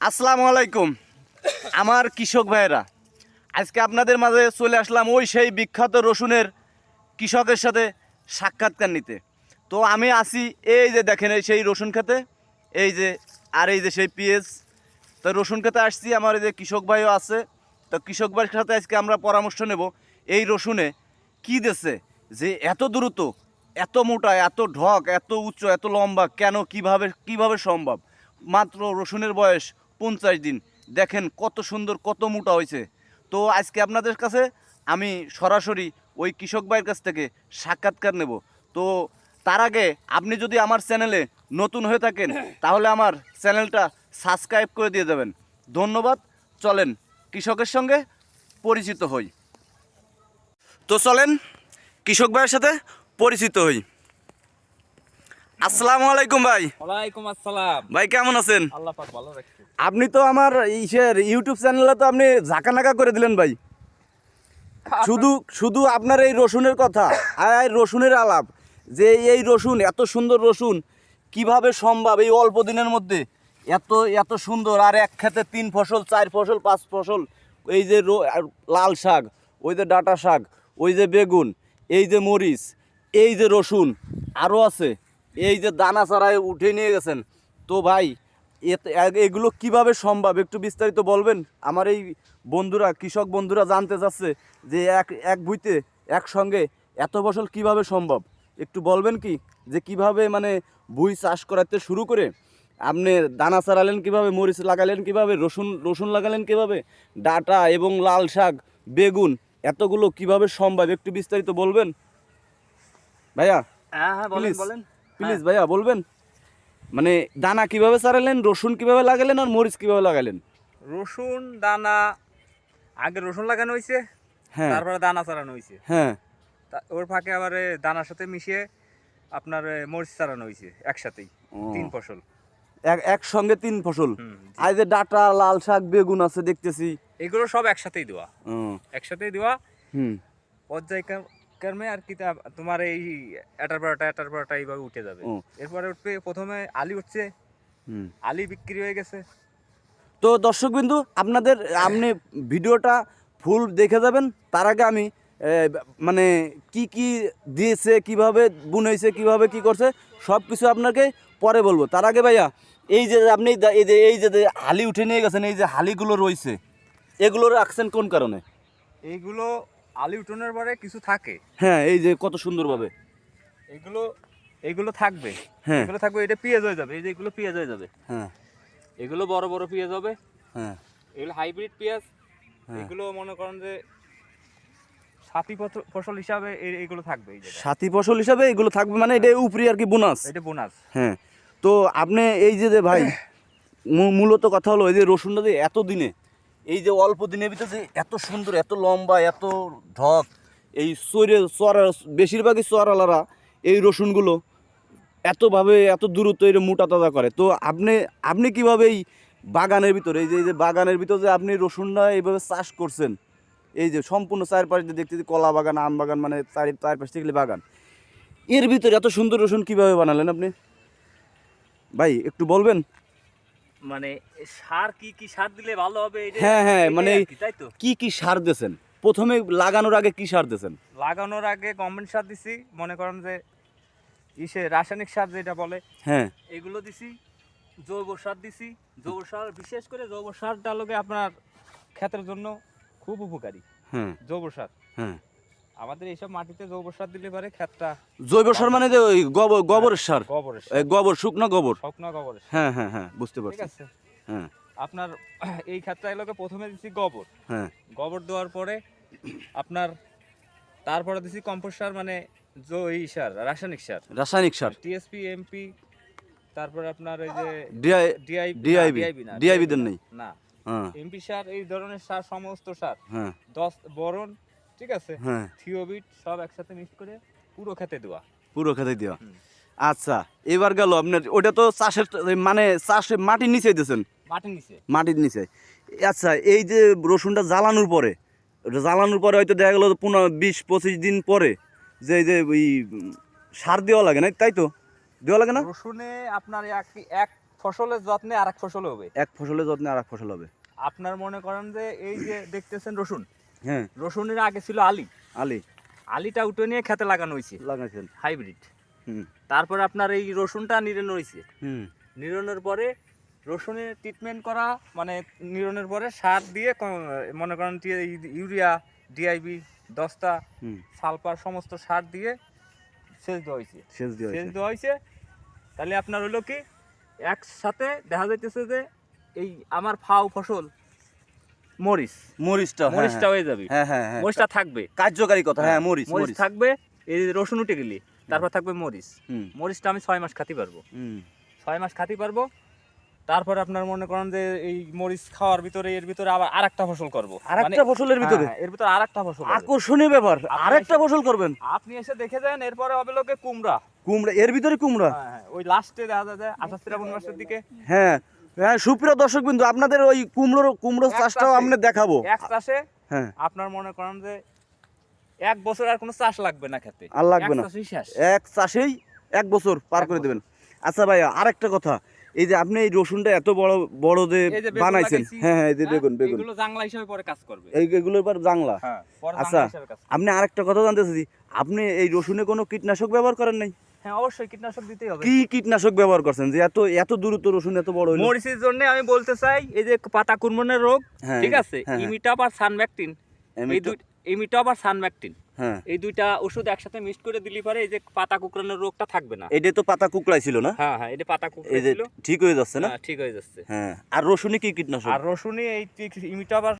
আসসালামু আলাইকুম আমার কৃষক ভাইয়েরা, আজকে আপনাদের মাঝে চলে আসলাম ওই সেই বিখ্যাত রসুনের কৃষকের সাথে সাক্ষাৎকার নিতে। তো আমি আসি, এই যে দেখেন এই সেই রসুন খেতে, এই যে আর এই যে সেই পেঁয়াজ। তো রসুন খেতে আসছি, আমার এই যে কৃষক ভাইও আছে। তো কৃষক ভাইয়ের সাথে আজকে আমরা পরামর্শ নেব এই রসুনে কি দেছে যে এত দ্রুত, এত মোটা, এত ঢক, এত উচ্চ, এত লম্বা, কেন, কিভাবে সম্ভব। মাত্র রসুনের বয়স 50 দিন, দেখেন কত সুন্দর, কত মোটা হয়েছে। তো আজকে আপনাদের কাছে আমি সরাসরি ওই কৃষক ভাইয়ের কাছ থেকে সাক্ষাৎকার নেব। তো তার আগে আপনি যদি আমার চ্যানেলে নতুন হয়ে থাকেন তাহলে আমার চ্যানেলটা সাবস্ক্রাইব করে দিয়ে দেবেন। ধন্যবাদ। চলেন কৃষকের সঙ্গে পরিচিত হই। তো চলেন কৃষক ভাইয়ের সাথে পরিচিত হই। আসসালামু আলাইকুম ভাই। ওয়ালাইকুম আসসালাম। ভাই কেমন আছেন? আল্লাহ পাক ভালো রাখছে। আপনি তো আমার ইউটিউব চ্যানেলে তো আপনি ঝাঁকানাকা করে দিলেন ভাই। শুধু শুধু আপনার এই রসুনের কথা আর এই রসুনের আলাপ, যে এই রসুন, এত সুন্দর রসুন কিভাবে সম্ভব এই অল্প দিনের মধ্যে এত এত সুন্দর, আর এক খেতে 3 ফসল 4 ফসল 5 ফসল, এই যে লাল শাক, ওই যে ডাঁটা শাক, ওই যে বেগুন, এই যে মরিচ, এই যে রসুন আরও আছে, এই যে দানা চারায় উঠে নিয়ে গেছেন। তো ভাই এগুলো কিভাবে সম্ভব একটু বিস্তারিত বলবেন? আমার এই বন্ধুরা, কৃষক বন্ধুরা জানতে চাচ্ছে যে এক ভুঁইতে একসঙ্গে এত ফসল কিভাবে সম্ভব। একটু বলবেন কি যে কিভাবে মানে ভুঁই চাষ করাতে শুরু করে আপনি দানা চারালেন কিভাবে, মরিচ লাগালেন কিভাবে, রসুন লাগালেন কিভাবে, ডাঁটা এবং লাল শাক, বেগুন, এতগুলো কিভাবে সম্ভব একটু বিস্তারিত বলবেন ভাইয়া? হ্যাঁ হ্যাঁ বলেন প্লিজ বলেন। প্লিজ ভাইয়া বলবেন, মানে দানা কিভাবে চারালেন, রসুন কিভাবে লাগালেন, আর মরিচ কিভাবে লাগালেন? রসুন দানা, আগে রসুন লাগানো হয়েছে, হ্যাঁ তারপরে দানা চারানো হয়েছে। হ্যাঁ। ওর ফাঁকে আবার দানার সাথে মিশিয়ে আপনার মরিচ চারানো হয়েছে একসাথেই। ও। 3 ফসল। একসঙ্গে 3 ফসল। হুম, জি। আর যে ডাঁটা, লাল শাক, বেগুন আছে দেখতেছি। এগুলো সব একসাথেই দেওয়া, ও। একসাথেই দেওয়া হুম। পর্যায়ক্রমে আর কি। তোমার এই এটার পরটা এইভাবে উঠে যাবে। ও। এরপরে উঠবে, প্রথমে আলি উঠছে, হুম। আলি বিক্রি হয়ে গেছে। তো দর্শকবিন্দু, আপনি ভিডিওটা ফুল দেখে যাবেন। তার আগে আমি মানে কি কি দিয়েছে, কিভাবে বুনেছে, কিভাবে কি করছে, সব কিছু আপনাকে পরে বলবো। তার আগে ভাইয়া, এই যে আপনি এই যে হালি উঠে নিয়ে গেছেন, এই যে হালিগুলো রয়েছে, এগুলো রাখছেন কোন কারণে? এইগুলো আলি উঠানোর পরে কিছু থাকে। হ্যাঁ, এই যে কত সুন্দরভাবে এগুলো এগুলো থাকবে। হ্যাঁ এগুলো থাকবে, এটা পেঁয়াজ হয়ে যাবে। এই যে এগুলো পেঁয়াজ হয়ে যাবে, হ্যাঁ এগুলো বড় বড় পেঁয়াজ হবে। হ্যাঁ এগুলো হাইব্রিড পেঁয়াজ। হ্যাঁ। এগুলো মনে করেন যে সাথী ফসল হিসাবে এগুলো থাকবে। এই জায়গায় সাথী ফসল হিসাবে এগুলো থাকবে, মানে এটা উপরি আর কি বোনাস। এটা বোনাস। হ্যাঁ। তো আপনি এই যে ভাই মূলত কথা হলো, এই যে রসুনটা যে এত দিনে, এই যে অল্প দিনের ভিতরে যে এত সুন্দর, এত লম্বা, এত ঢক, এই চড়া, বেশিরভাগই চড়ালারা এই রসুনগুলো এতভাবে এত দূরত্ব এটা মোটা তাজা করে। তো আপনি কিভাবে এই বাগানের ভিতরে, এই যে বাগানের ভিতরে যে আপনি রসুনটা এইভাবে চাষ করছেন, এই যে সম্পূর্ণ চারপাশ দিয়ে দেখতেছি কলা বাগান, আম বাগান, মানে চারপাশ থেকে বাগান, এর ভিতরে এত সুন্দর রসুন কিভাবে বানালেন আপনি ভাই একটু বলবেন? মানে সার কি কি সার দিলে ভালো হবে? হ্যাঁ হ্যাঁ, মানে তাই তো। কি সার দিয়েছেন প্রথমে, লাগানোর আগে কি সার দিয়েছেন? লাগানোর আগে গভর্নমেন্ট সার দিছি, মনে করেন যে রাসায়নিক সার যেটা বলে, হ্যাঁ এগুলো দিছি। জৈব সার দিছি। জৈব সার, বিশেষ করে জৈব সারটা লোকে আপনার ক্ষেতের জন্য খুব উপকারী। হ্যাঁ জৈব সার, হ্যাঁ। আমাদের এইসব মাটিতে জৈব সার দিলে পারে ক্ষেতটা। জৈব সার মানে যে ওই গোবরের সার, গোবরের এই গোবর, শুকনো গোবর। শুকনো গোবরের সার। হ্যাঁ হ্যাঁ হ্যাঁ, বুঝতে ঠিক পারছি। আছে। হ্যাঁ আপনার এই ক্ষেতটা এলাকা প্রথমে দিছি গোবর। হ্যাঁ গোবর দেওয়ার পরে আপনার তারপরে দিছি কম্পোস্ট সার, মানে এই সার, রাসায়নিক সার, রাসায়নিক সার, টিএসপি, এমপি। তারপরে আপনার এই যে ডিআইবি দেন নেই? না, হ্যাঁ এমপি সার, এই ধরনের সার, সমস্ত সার, হ্যাঁ 10 বোরন, ঠিক আছে, হ্যাঁ, থিওবিট, সব একসাথে মিক্স করে পুরো খেতে দেওয়া। পুরো খেতে দেওয়া। হুম। আচ্ছা, এবার গেল আপনার ওটা তো চাষের, মানে চাষে মাটির নিচে দিয়েছেন, মাটির নিচে। মাটির নিচে। আচ্ছা, এই যে রসুনটা জ্বালানোর পরে, ওটা জ্বালানোর পরে হয়তো দেখা গেলো 20-25 দিন পরে যে এই যে ওই সার দেওয়া লাগে না, তাই তো? দেওয়া লাগে না? রসুনে আপনার এক ফসলের যত্নে আরেক ফসল হবে। এক ফসলের যত্নে আর এক ফসল হবে। আপনার মনে করেন যে এই যে দেখতেছেন রসুন, হ্যাঁ, রসুনের আগে ছিল আলি, আলি আলিটা উঠে নিয়ে খেতে লাগানো হয়েছে লাগাইছেন। হাইব্রিড। হুম তারপরে আপনার এই রসুনটা নিড়ানো হয়েছে, হুম নিড়ানোর পরে রসুনের ট্রিটমেন্ট করা, মানে নিড়ানোর পরে সার দিয়ে মনে করেন ইউরিয়া, ডিআইবি, দস্তা, হুম সালফার সমস্ত সার দিয়ে সেচ দেওয়া হয়েছে। সেচ দিয়ে সেচ দেওয়া হয়েছে, তাহলে আপনার হলো কি একসাথে দেখা যাইতেছে যে এই আমার ফাও ফসল মরিচ, মরিচটা, মরিচটা হয়ে যাবে, হ্যাঁ হ্যাঁ হ্যাঁ, মরিচটা থাকবে, কার্যকারী কথা, হ্যাঁ মরিচ মরিচ মরিচ থাকবে। এই যে রসুন উঠে গেলি তারপর থাকবে মরিচ, হুম মরিচটা আমি 6 মাস খাতে পারবো, হুম 6 মাস খাতে পারবো। তারপর আপনার মনে করেন যে এই মরিচ খাওয়ার ভিতরে এর ভিতরে আবার আরেকটা ফসল করব, আরেকটা ফসলের ভিতরে এর ভিতরে আরেকটা ফসল হবে। আকর্ষণীয় ব্যাপার, আরেকটা ফসল করবেন আপনি এসে দেখে যান। এরপরে হবে লোকে কুমড়া, কুমড়া, এর ভিতরে কুমড়া, হ্যাঁ হ্যাঁ, ওই লাস্টে দেখা যায় 28 শ্রাবণ মাসের দিকে হ্যাঁ হ্যাঁ। সুপ্রিয় দর্শক বিন্দু, আপনাদের ওই কুমড়ো এক চাষটাও চাষে- আমরা দেখাবো। এক চাষে হ্যাঁ, আপনার মনে করেন যে 1 বছর আর কোনো চাষ লাগবে না খেতে, আর লাগবে এক না, চাষেই শেষ। এক চাষেই 1 বছর পার এক করে বছর। দেবেন। আচ্ছা ভাই, আরেকটা কথা, এই যে আপনি এই রসুনটা এত বড় বড় যে এই যে বেগুন বানাইছেন, লাগাইছি, হ্যাঁ হ্যাঁ, এই যে হ্যাঁ, বেগুন বেগুন, এগুলো জাংলা হিসেবে পরে কাজ করবে। এইগুলোর পর জাংলা। হ্যাঁ, পরে আচ্ছা, জাংলা হিসেবে কাজ করবে। আপনি আরেকটা কথা জানতে চাইছি, আপনি এই রসুনে কোনো কীটনাশক ব্যবহার করেন নাই? হ্যাঁ, অবশ্যই কীটনাশক দিতেই হবে। কি কীটনাশক ব্যবহার করছেন যে এত এত দ্রুত রসুন এত বড় হলো? মরিচের জন্য আমি বলতে চাই, এই যে পাতা কুরমনের রোগ, হ্যাঁ, ঠিক আছে, হ্যাঁ, হ্যাঁ। ইমিটাপ আর সানব্যাকটিন, এই দুই ইমিটাপ আর সানব্যাকটিন, হ্যাঁ, এই দুইটা ওষুধ একসাথে মিক্স করে দিলে পারে এই যে পাতা কুকড়ানোর রোগটা থাকবে না। এইটা তো পাতা কুকড়াই ছিল না? হ্যাঁ হ্যাঁ, এটা পাতা এই যে কুকড়াইছিল, ঠিক হয়ে যাচ্ছে না? হ্যাঁ, ঠিক হয়ে যাচ্ছে। হ্যাঁ, আর রসুনে কি কীটনাশক? আর রসুনে এই ইমিটাপ আর